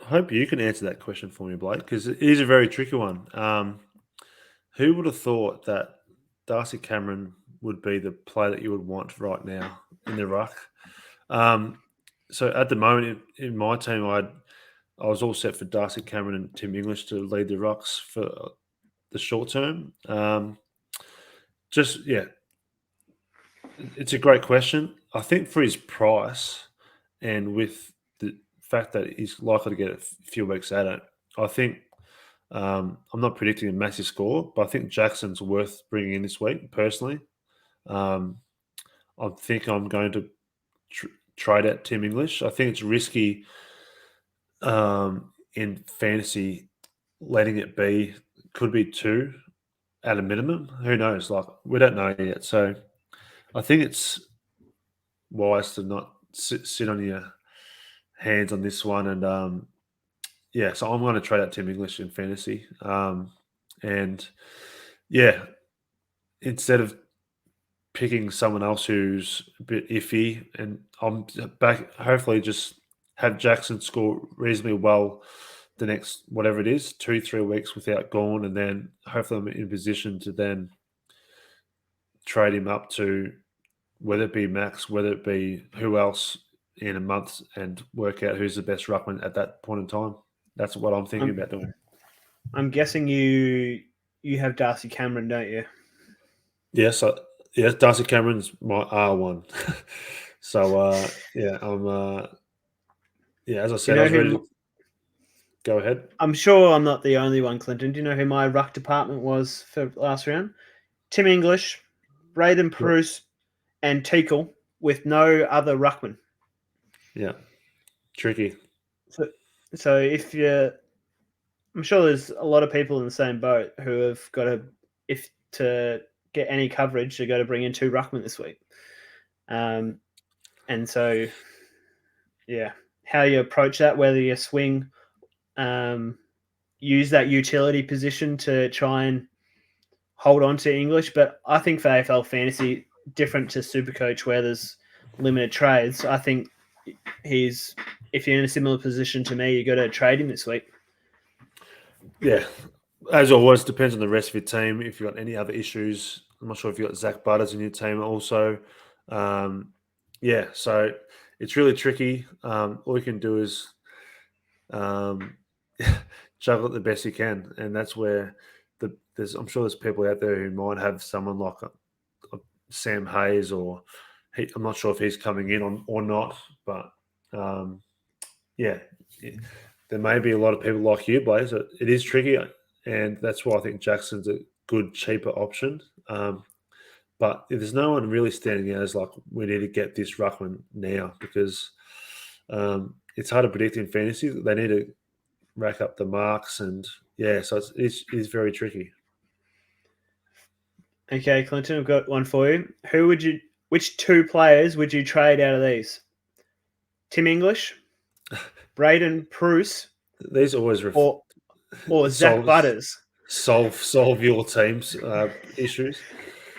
I hope you can answer that question for me, Blake, because it is a very tricky one. Who would have thought that Darcy Cameron would be the player that you would want right now in the ruck? So at the moment in my team, I was all set for Darcy Cameron and Tim English to lead the rucks for the short term. It's a great question. I think for his price and with the fact that he's likely to get a few weeks at it, I think I'm not predicting a massive score, but I think Jackson's worth bringing in this week personally. I think I'm going to trade out Tim English. I think it's risky in fantasy letting it be. Could be 2 at a minimum. Who knows? Like, we don't know yet. So I think it's wise to not sit on your hands on this one. And so I'm going to trade out Tim English in fantasy. Instead of picking someone else who's a bit iffy, and I'm back, hopefully just have Jackson score reasonably well the next, whatever it is, 2-3 weeks without Gawn, and then hopefully I'm in position to then trade him up to whether it be Max, whether it be who else in a month, and work out who's the best ruckman at that point in time. That's what I'm thinking about doing. I'm guessing you have Darcy Cameron, don't you? Yes, Darcy Cameron's my R1. So I'm as I said, I was ready to go ahead. I'm sure I'm not the only one, Clinton. Do you know who my ruck department was for last round? Tim English, Braden Bruce, and Teakle with no other ruckman. Yeah, tricky. So if I'm sure there's a lot of people in the same boat who have got to get any coverage, they've got to bring in 2 ruckmen this week. And so, how you approach that, whether you swing, use that utility position to try and hold on to English. But I think for AFL Fantasy, different to Supercoach where there's limited trades, I think he's if you're in a similar position to me, you got to trade him this week. Yeah, as always, depends on the rest of your team. If you've got any other issues, I'm not sure if you've got Zach Butters in your team also. Yeah, so it's really tricky. All you can do is um, juggle it the best you can, and that's where I'm sure there's people out there who might have someone like a Sam Hayes, or I'm not sure if he's coming in or not, but yeah, there may be a lot of people like you, Blaze. It is tricky, and that's why I think Jackson's a good, cheaper option. But there's no one really standing out as like, we need to get this ruckman now, because it's hard to predict in fantasy. They need to rack up the marks, and yeah, so it's very tricky. Okay, Clinton, I've got one for you. Which two players would you trade out of these? Tim English, Braden Pruce, These always or Zach Butters? solve your team's issues.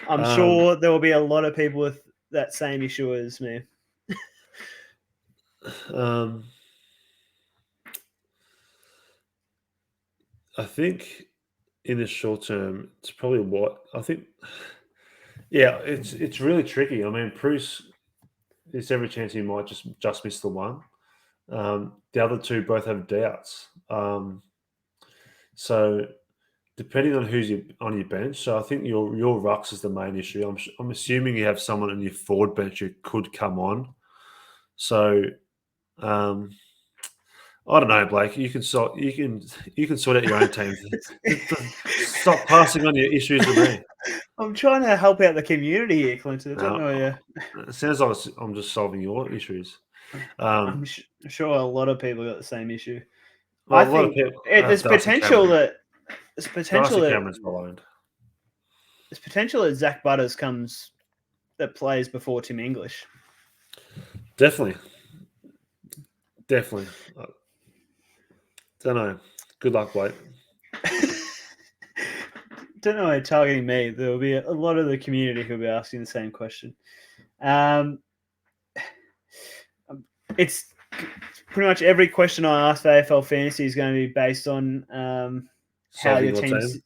I'm sure there will be a lot of people with that same issue as me. I think in the short term, it's probably what I think. Yeah, it's really tricky. I mean, Bruce, there's every chance he might just miss the one. The other two both have doubts. So depending on who's on your bench, so I think your rucks is the main issue. I'm assuming you have someone on your forward bench who could come on. So I don't know, Blake. You can sort out your own team. Stop passing on your issues to me. I'm trying to help out the community here, Clinton. I don't know. It sounds like I'm just solving your issues. I'm sure a lot of people got the same issue. Well, I think there's potential that Zach Butters that plays before Tim English. Definitely. Don't know. Good luck, Blake. Don't know why you're targeting me. There will be a lot of the community who will be asking the same question. It's pretty much every question I ask for AFL Fantasy is going to be based on how your team's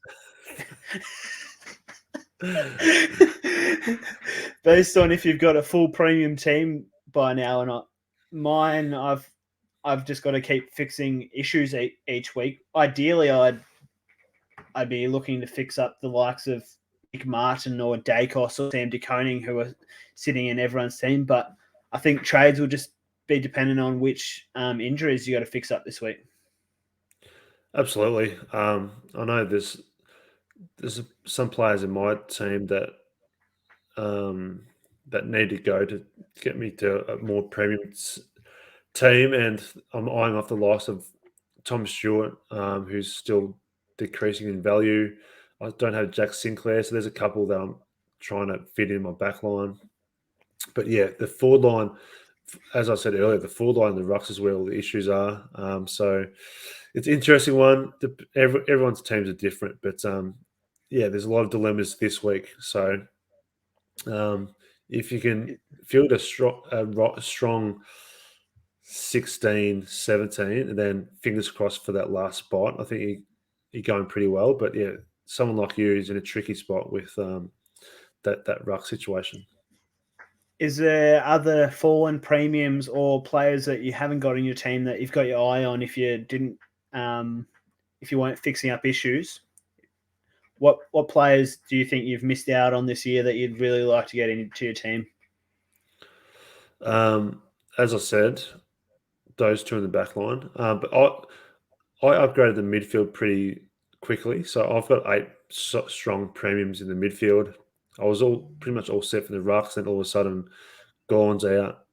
based on if you've got a full premium team by now or not. Mine, I've just got to keep fixing issues each week. Ideally, I'd be looking to fix up the likes of Nick Martin or Dacos or Sam DeConing, who are sitting in everyone's team. But I think trades will just be dependent on which injuries you got to fix up this week. Absolutely. I know there's some players in my team that need to go to get me to a more premium team, and I'm eyeing off the loss of Tom Stewart, who's still decreasing in value. I don't have Jack Sinclair, so there's a couple that I'm trying to fit in my back line. But yeah, the forward line, as I said earlier, the forward line and the rucks is where all the issues are. So it's an interesting one. Everyone's teams are different, but yeah, there's a lot of dilemmas this week. So if you can field a strong 16, 17, and then fingers crossed for that last spot, I think you're going pretty well. But yeah, someone like you is in a tricky spot with that ruck situation. Is there other fallen premiums or players that you haven't got in your team that you've got your eye on if you didn't, if you weren't fixing up issues? What players do you think you've missed out on this year that you'd really like to get into your team? As I said, those two in the back line. But I upgraded the midfield pretty quickly. So I've got 8 strong premiums in the midfield. I was pretty much all set for the rucks, then all of a sudden Gorn's out,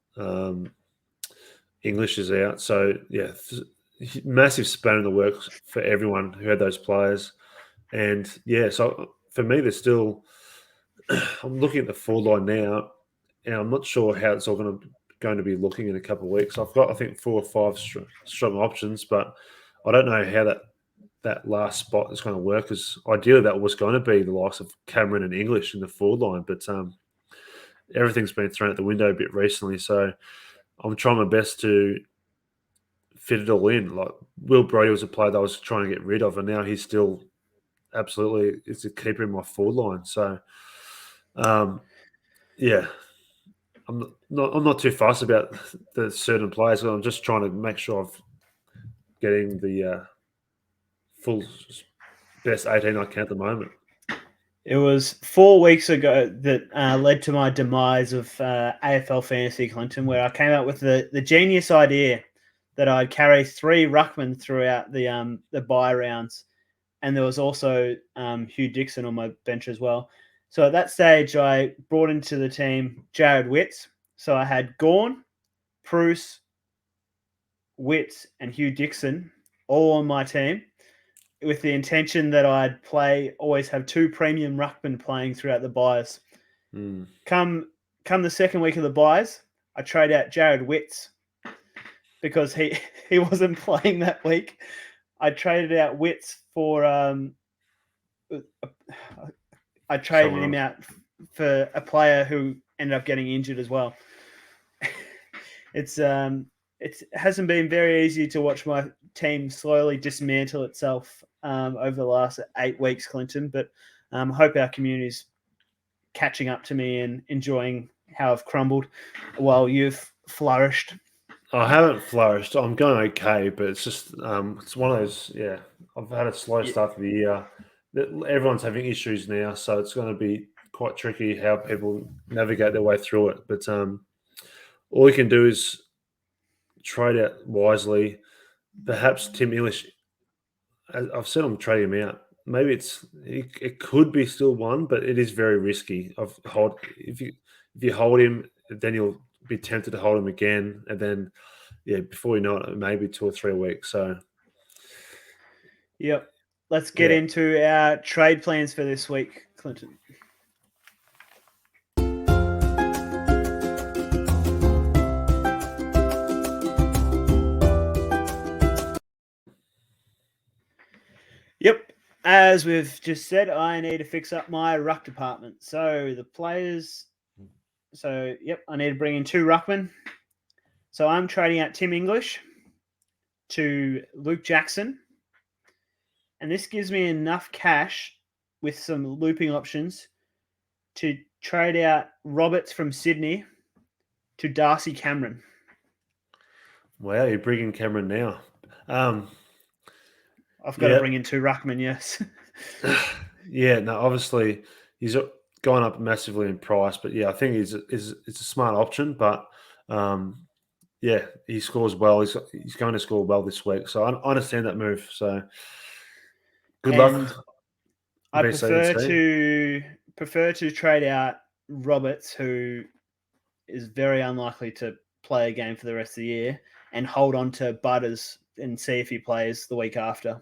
English is out. So yeah, massive span in the works for everyone who had those players. And yeah, so for me, there's still I'm looking at the forward line now, and I'm not sure how it's all going to be looking in a couple of weeks. I've got, I think, 4 or 5 strong options, but I don't know how that last spot is going to work, because ideally that was going to be the likes of Cameron and English in the forward line, but everything's been thrown out the window a bit recently. So I'm trying my best to fit it all in. Like Will Brodie was a player that I was trying to get rid of, and now he's still absolutely is a keeper in my forward line. So, yeah, I'm not too fussed about the certain players. I'm just trying to make sure I'm getting the full best 18 I can at the moment. It was 4 weeks ago that led to my demise of AFL Fantasy Clinton, where I came up with the genius idea that I'd carry 3 ruckmen throughout the bye rounds, and there was also Hugh Dixon on my bench as well. So at that stage, I brought into the team Jared Witts. So I had Gawn, Bruce, Witts, and Hugh Dixon all on my team, with the intention that I'd always have 2 premium ruckmen playing throughout the buys. Mm. Come the second week of the buys, I trade out Jared Witts because he wasn't playing that week. I traded out Witts for I traded him out for a player who ended up getting injured as well. It hasn't been very easy to watch my team slowly dismantle itself over the last 8 weeks, Clinton. But I hope our community's catching up to me and enjoying how I've crumbled while you've flourished. I haven't flourished. I'm going okay, but it's just it's one of those. Yeah, I've had a slow start to the year. Everyone's having issues now, so it's going to be quite tricky how people navigate their way through it. But all you can do is trade out wisely. Perhaps Tim English. I've said I'm trading him out. Maybe it could be still one, but it is very risky. If you hold him, then you'll be tempted to hold him again, and then before you know it, maybe 2 or 3 weeks. So, yep. Let's get into our trade plans for this week, Clinton. Yep. As we've just said, I need to fix up my ruck department. So the players. So, yep, I need to bring in 2 ruckmen. So I'm trading out Tim English to Luke Jackson. And this gives me enough cash with some looping options to trade out Roberts from Sydney to Darcy Cameron. Wow, you're bringing Cameron now. I've got to bring in 2 ruckmen, yes. No, obviously he's gone up massively in price, but I think it's a smart option. But he scores well. He's going to score well this week, so I understand that move. So good luck. I prefer to trade out Roberts, who is very unlikely to play a game for the rest of the year, and hold on to Butters and see if he plays the week after.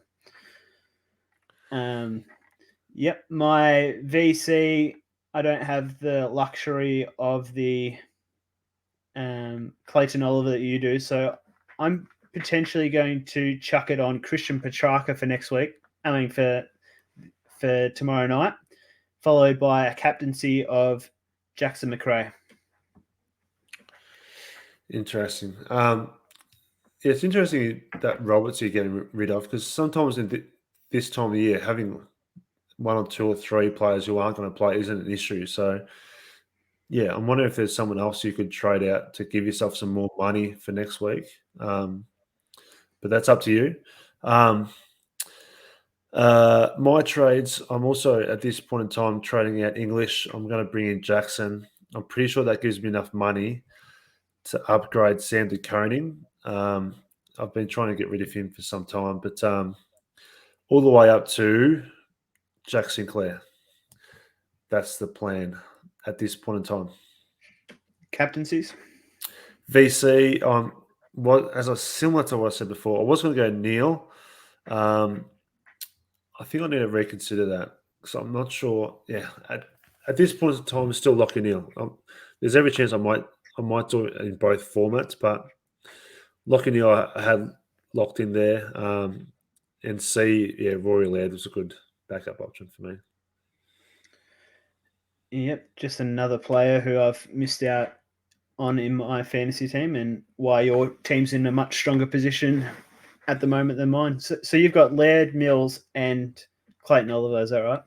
Yep, my VC, I don't have the luxury of the Clayton Oliver that you do, so I'm potentially going to chuck it on Christian Petrarca for next week. I mean, for tomorrow night, followed by a captaincy of Jackson McRae. Interesting. It's interesting that Roberts you're getting rid of, because sometimes in this time of the year, having 1 or 2 or 3 players who aren't going to play isn't an issue. So, I'm wondering if there's someone else you could trade out to give yourself some more money for next week. But that's up to you. My trades, I'm also at this point in time trading out English. I'm going to bring in Jackson. I'm pretty sure that gives me enough money to upgrade Sam de Koning. I've been trying to get rid of him for some time, but all the way up to Jack Sinclair. That's the plan at this point in time. Captaincies? VC, similar to what I said before, I was going to go Neil. I think I need to reconsider that, because I'm not sure. Yeah, at this point in time, I'm still locking Neil. There's every chance I might do it in both formats, but locking Neil I had locked in there. And C, Rory Laird was a good backup option for me. Yep, just another player who I've missed out on in my fantasy team and why your team's in a much stronger position at the moment than mine. So you've got Laird, Mills, and Clayton Oliver. Is that right?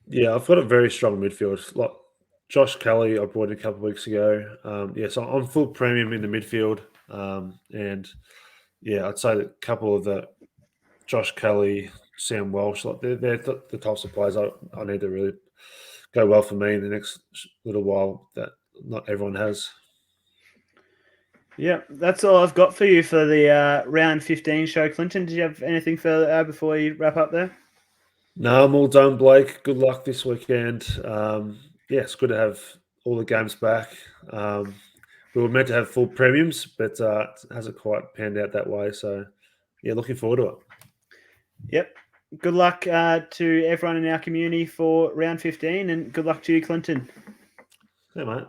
Yeah, I've got a very strong midfield. Like Josh Kelly, I brought in a couple of weeks ago. So I'm full premium in the midfield, and yeah, I'd say that a couple of the Josh Kelly, Sam Walsh, like they're the types of players I need to really go well for me in the next little while that not everyone has. Yeah, that's all I've got for you for the round 15 show. Clinton, did you have anything further to add before you wrap up there? No, I'm all done, Blake. Good luck this weekend. Yeah, it's good to have all the games back. We were meant to have full premiums, but it hasn't quite panned out that way. So, yeah, looking forward to it. Yep. Good luck to everyone in our community for round 15, and good luck to you, Clinton. Yeah, mate.